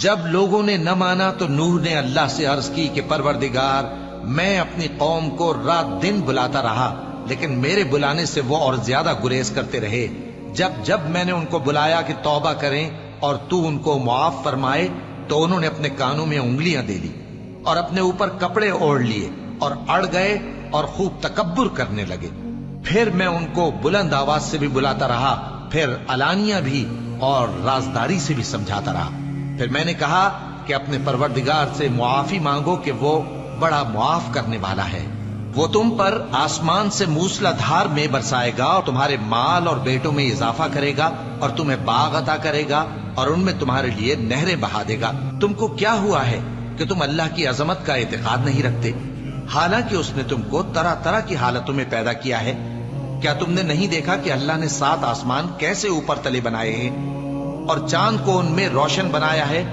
جب لوگوں نے نہ مانا تو نوح نے اللہ سے عرض کی کہ پروردگار، میں اپنی قوم کو رات دن بلاتا رہا، لیکن میرے بلانے سے وہ اور زیادہ گریز کرتے رہے۔ جب میں نے ان کو بلایا کہ توبہ کریں اور تو ان کو معاف فرمائے، تو انہوں نے اپنے کانوں میں انگلیاں دے لی اور اپنے اوپر کپڑے اوڑھ لیے اور اڑ گئے اور خوب تکبر کرنے لگے۔ پھر میں ان کو بلند آواز سے بھی بلاتا رہا، پھر علانیہ بھی اور رازداری سے بھی سمجھاتا رہا۔ پھر میں نے کہا کہ اپنے پروردگار سے معافی مانگو کہ وہ بڑا معاف کرنے والا ہے۔ وہ تم پر آسمان سے موسلا دھار میں برسائے گا اور تمہارے مال اور بیٹوں میں اضافہ کرے گا اور تمہیں باغ عطا کرے گا اور ان میں تمہارے لیے نہریں بہا دے گا۔ تم کو کیا ہوا ہے کہ تم اللہ کی عظمت کا اعتقاد نہیں رکھتے، حالانکہ اس نے تم کو طرح طرح کی حالتوں میں پیدا کیا ہے؟ کیا تم نے نہیں دیکھا کہ اللہ نے 7 آسمان کیسے اوپر تلے بنائے ہیں اور چاند کو ان میں روشن بنایا ہے؟